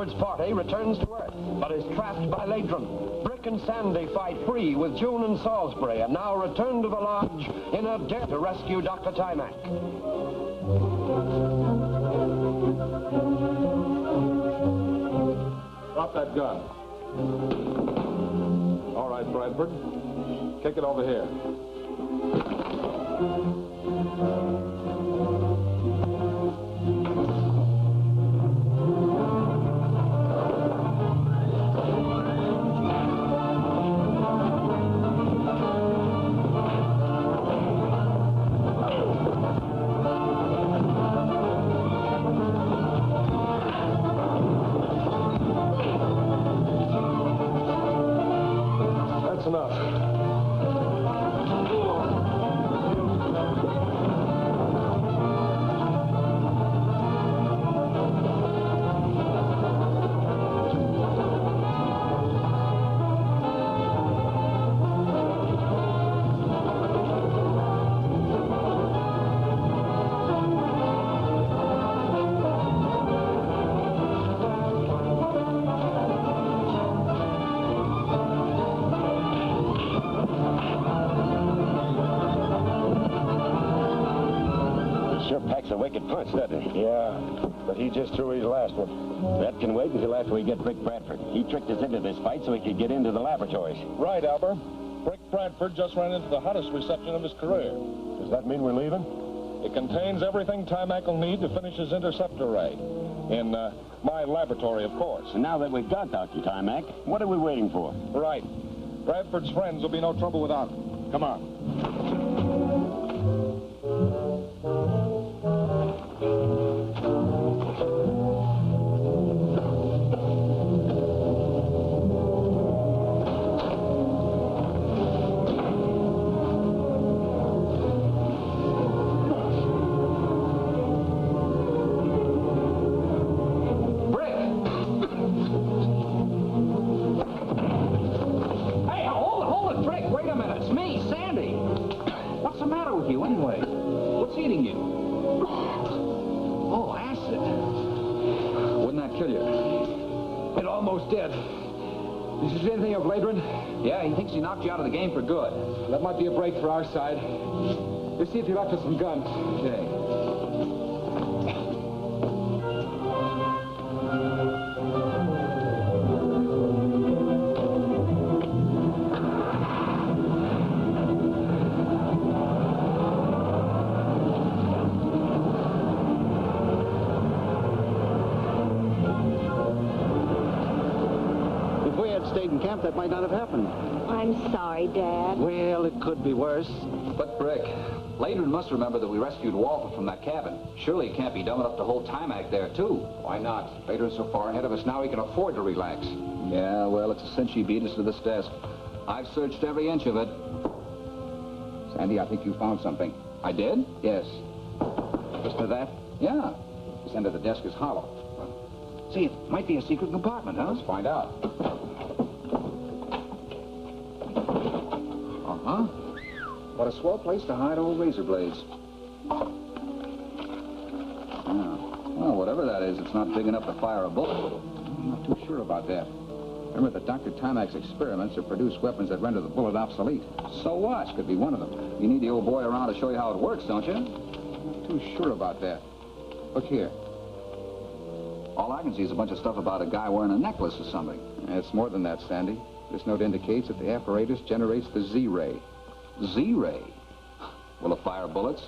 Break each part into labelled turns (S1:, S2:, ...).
S1: Bradford's party returns to Earth, but is trapped by Ladron. Brick and Sandy fight free with June and Salisbury, and now return to the lodge in a dare to rescue Dr. Timac.
S2: Drop that gun. All right, Bradford. Kick it over here. That's enough.
S3: Sure packs a wicked punch, doesn't he?
S2: Yeah, but he just threw his last one.
S3: That can wait until after we get Brick Bradford. He tricked us into this fight so he could get into the laboratories.
S2: Right, Albert. Brick Bradford just ran into the hottest reception of his career. Does that mean we're leaving? It contains everything Timac will need to finish his interceptor ray. In my laboratory, of course.
S3: And now that we've got Dr. Timac, what are we waiting for?
S2: Right. Bradford's friends will be no trouble without him. Come on.
S4: Dead. Did you see anything of Ladron?
S5: Yeah, he thinks he knocked you out of the game for good.
S4: That might be a break for our side. Let's see if he left us some guns.
S5: Okay.
S3: Stayed in camp, that might not have happened.
S6: I'm sorry, Dad.
S3: Well, it could be worse.
S5: But, Brick, Ladron must remember that we rescued Walter from that cabin. Surely he can't be dumb enough to hold Timac there, too.
S4: Why not? Ladron's so far ahead of us now he can afford to relax.
S5: Yeah, well, it's a cinch he beat us to this desk. I've searched every inch of it.
S4: Sandy, I think you found something.
S5: I did?
S4: Yes. Listen to that?
S5: Yeah.
S4: This end of the desk is hollow. See, it might be a secret compartment, huh? Let's find out. Uh-huh. What a swell place to hide old razor blades.
S5: Yeah. Well, whatever that is, it's not big enough to fire a bullet.
S4: I'm not too sure about that. Remember that Dr. Timac's experiments have produced weapons that render the bullet obsolete.
S5: So what?
S4: This could be one of them.
S5: You need the old boy around to show you how it works, don't you?
S4: I'm not too sure about that. Look here.
S5: All I can see is a bunch of stuff about a guy wearing a necklace or something.
S4: It's more than that, Sandy. This note indicates that the apparatus generates the Z-ray.
S5: Z-ray? Will it fire bullets?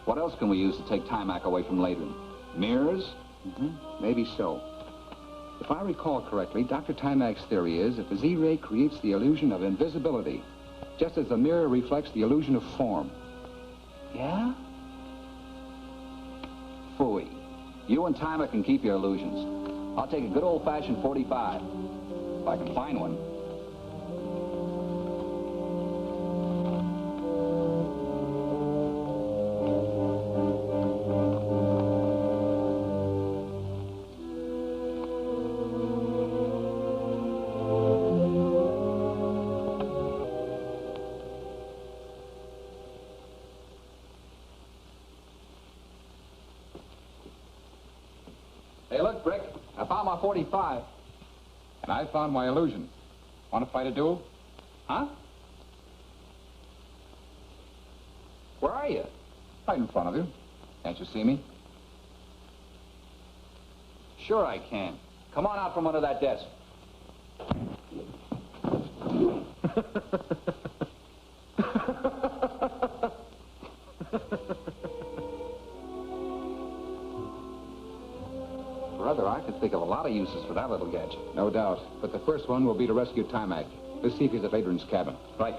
S5: What else can we use to take Timac away from Ladron? Mirrors?
S4: Maybe so. If I recall correctly, Dr. Timac's theory is that the Z-ray creates the illusion of invisibility, just as the mirror reflects the illusion of form.
S5: Yeah? Phooey. You and Timac can keep your illusions. I'll take a good old-fashioned 45, if I can find one. Hey, look, Brick. I found my 45.
S4: And I found my illusion. Want to fight a duel?
S5: Huh? Where are you?
S4: Right in front of you. Can't you see me?
S5: Sure I can. Come on out from under that desk. Brother, I could think of a lot of uses for that little gadget.
S4: No doubt. But the first one will be to rescue Timac. Let's see if he's at Adrian's cabin.
S5: Right.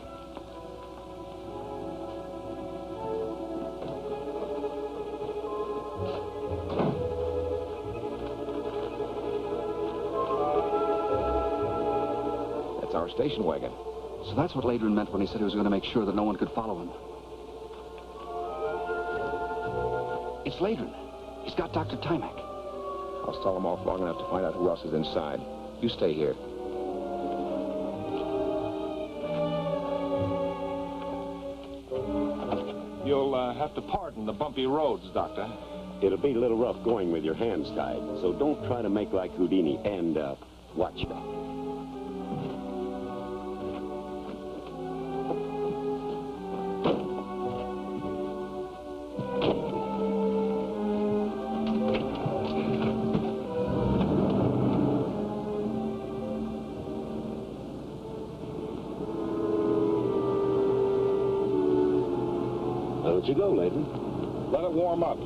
S3: That's our station wagon.
S5: So that's what Ladron meant when he said he was going to make sure that no one could follow him. It's Ladron. He's got Dr. Timac.
S3: I'll stall him off long enough to find out who else is inside. You stay here.
S2: You'll have to pardon the bumpy roads, Doctor.
S7: It'll be a little rough going with your hands tied, so don't try to make like Houdini. And, watch that. Let you go, Layton.
S2: Let it warm up.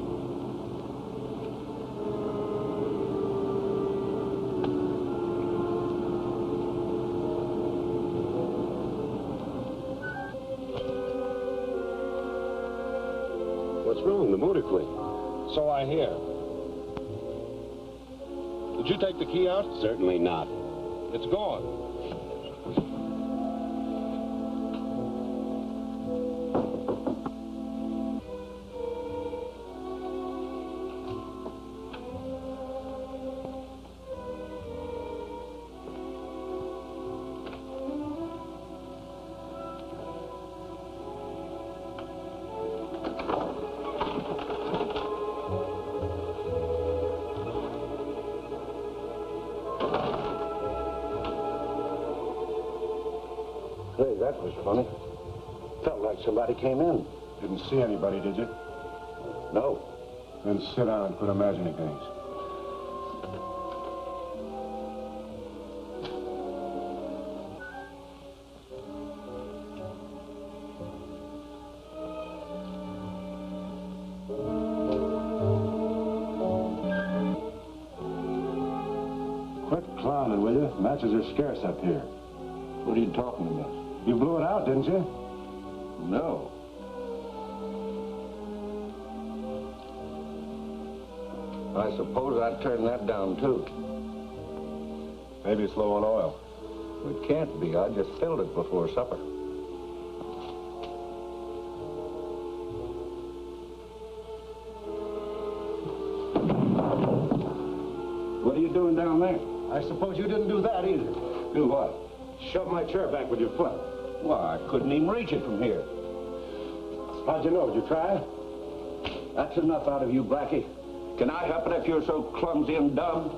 S7: What's wrong? The motor quit.
S2: So I hear. Did you take the key out?
S7: Certainly not.
S2: It's gone.
S1: Hey, that was funny. Felt like somebody came in.
S8: Didn't see anybody, did you?
S1: No.
S8: Then sit down and quit imagining things. Quit clowning, will you? Matches are scarce up here.
S1: What are you talking about?
S8: You blew it out, didn't you?
S1: No. I suppose I'd turn that down, too.
S8: Maybe it's low on oil.
S1: It can't be. I just filled it before supper.
S8: What are you doing down there?
S1: I suppose you didn't do that either.
S8: Do what? Shove my chair back with your foot.
S1: Well, I couldn't even reach it from here.
S8: How'd you know? Did you try?
S1: That's enough out of you, Blackie. Can I help it if you're so clumsy and dumb?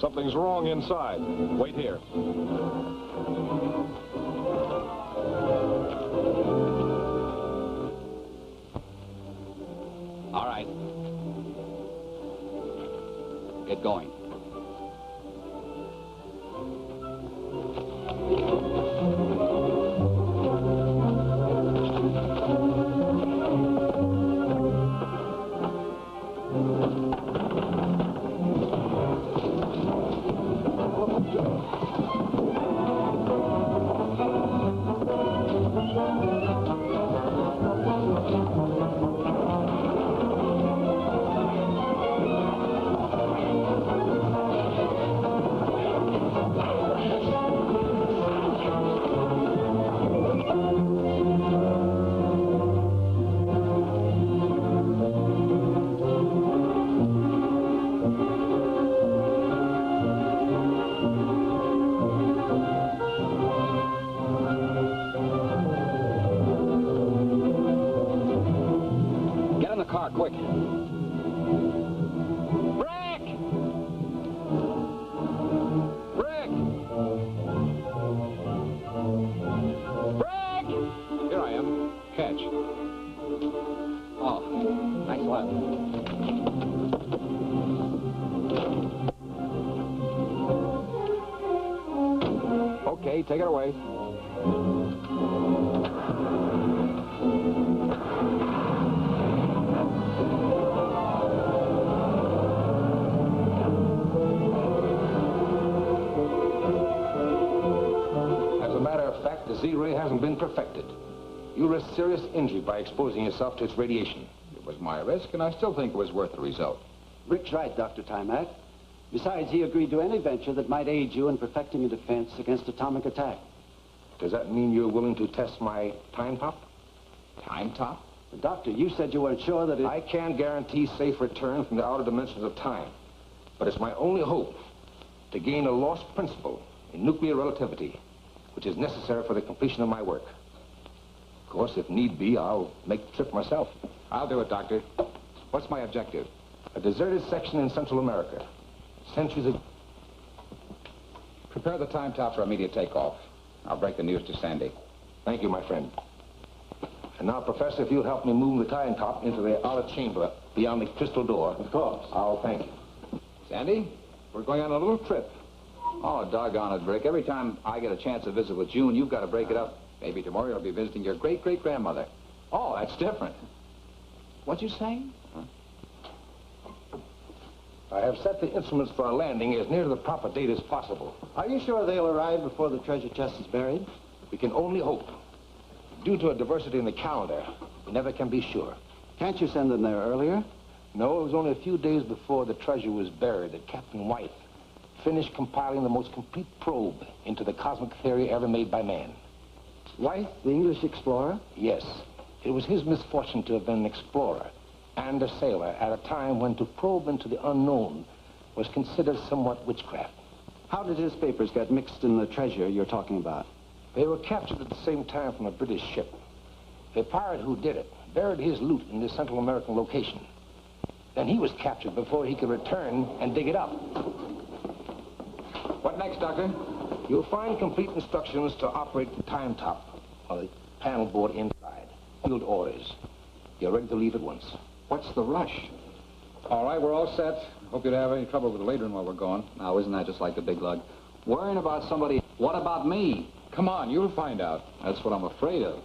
S2: Something's wrong inside. Wait here.
S5: All right. Get going.
S2: quick.
S1: Rick! Rick! Rick!
S2: Here I am. Catch.
S5: Oh, thanks a lot.
S2: Okay, take it away.
S9: As a matter of fact, the Z-ray hasn't been perfected. You risk serious injury by exposing yourself to its radiation.
S4: It was my risk, and I still think it was worth the result.
S10: Rick's right, Dr. Timac. Besides, he agreed to any venture that might aid you in perfecting a defense against atomic attack.
S9: Does that mean you're willing to test my time top?
S4: Time top?
S10: Doctor, you said you weren't sure that it...
S9: I can't guarantee safe return from the outer dimensions of time, but it's my only hope to gain a lost principle in nuclear relativity, which is necessary for the completion of my work. Of course, if need be, I'll make the trip myself.
S4: I'll do it, Doctor. What's my objective?
S9: A deserted section in Central America. Centuries ago.
S4: Prepare the time top for immediate takeoff. I'll break the news to Sandy.
S9: Thank you, my friend. And now, Professor, if you'll help me move the time top into the outer chamber beyond the crystal door. Of course. I'll thank you.
S4: Sandy, we're going on a little trip. Oh, doggone it, Rick. Every time I get a chance to visit with June, you've got to break it up. Maybe tomorrow you'll be visiting your great-great-grandmother. Oh, that's different. What'd you say? Huh?
S9: I have set the instruments for our landing as near to the proper date as possible.
S10: Are you sure they'll arrive before the treasure chest is buried?
S9: We can only hope. Due to a diversity in the calendar, we never can be sure.
S10: Can't you send them there earlier?
S9: No, it was only a few days before the treasure was buried that Captain White finished compiling the most complete probe into the cosmic theory ever made by man.
S10: White, the English explorer?
S9: Yes. It was his misfortune to have been an explorer and a sailor at a time when to probe into the unknown was considered somewhat witchcraft.
S10: How did his papers get mixed in the treasure you're talking about?
S9: They were captured at the same time from a British ship. The pirate who did it buried his loot in this Central American location. Then he was captured before he could return and dig it up.
S4: What next, Doctor?
S9: You'll find complete instructions to operate the time top on the panel board inside. Field orders. You're ready to leave at once.
S4: What's the rush? All right, we're all set. Hope you don't have any trouble with the later while we're gone. Now, isn't that just like the big lug? Worrying about somebody... What about me? Come on, you'll find out. That's what I'm afraid of.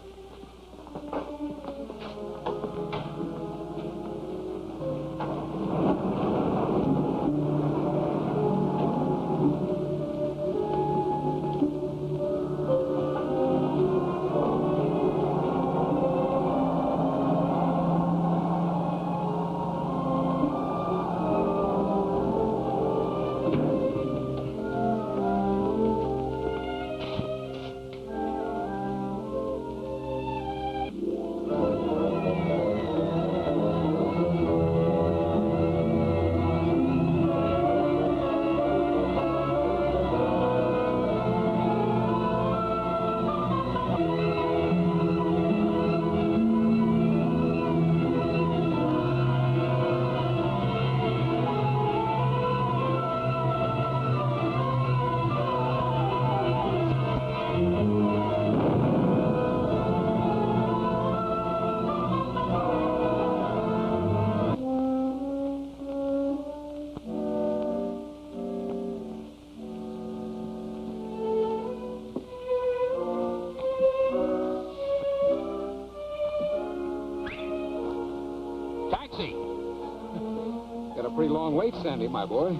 S4: Got a pretty long wait, Sandy, my boy.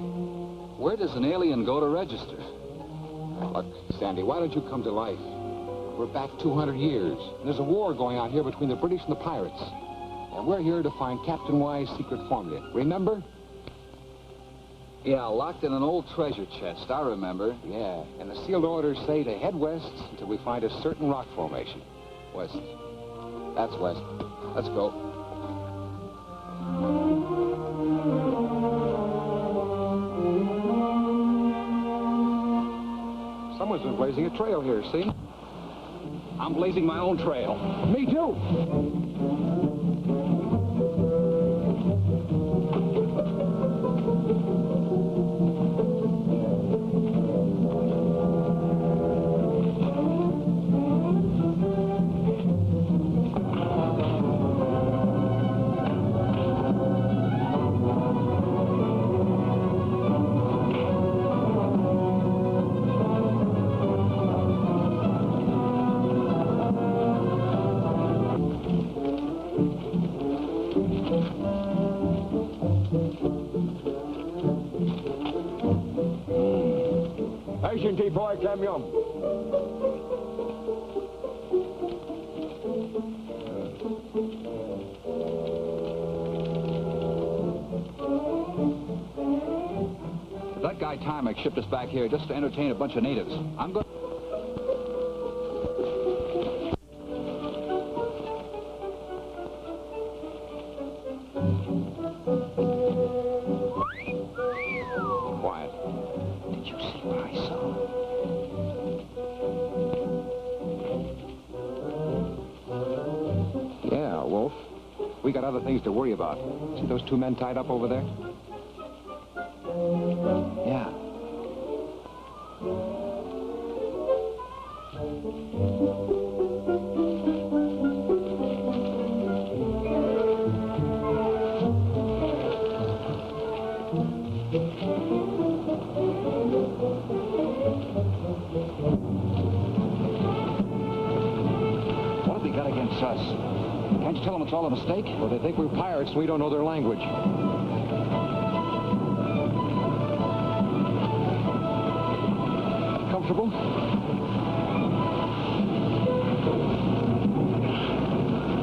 S4: Where does an alien go to register? Look, Sandy, why don't you come to life? We're back 200 years. And there's a war going on here between the British and the pirates. And we're here to find Captain Y's secret formula. Remember? Yeah, locked in an old treasure chest. I remember. Yeah, and the sealed orders say to head west until we find a certain rock formation. West. That's west. Let's go. Someone's been blazing a trail here, see? I'm blazing my own trail. Me too.
S8: Asian tea boy, Cam Yum.
S5: That guy Timex shipped us back here just to entertain a bunch of natives. I'm going... Quiet.
S9: Did you see what I saw?
S5: Yeah, Wolf. We got other things to worry about. See those two men tied up over there? Yeah.
S4: What have they got against us? Can't you tell them it's all a mistake? Well, they think we're pirates and we don't know their language. Comfortable?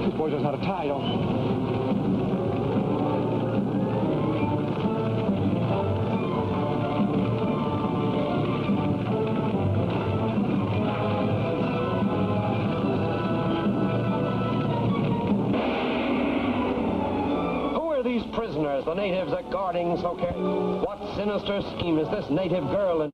S4: These boys knows how to tie, don't they?
S1: These prisoners the natives are guarding so carefully. What sinister scheme is this native girl in?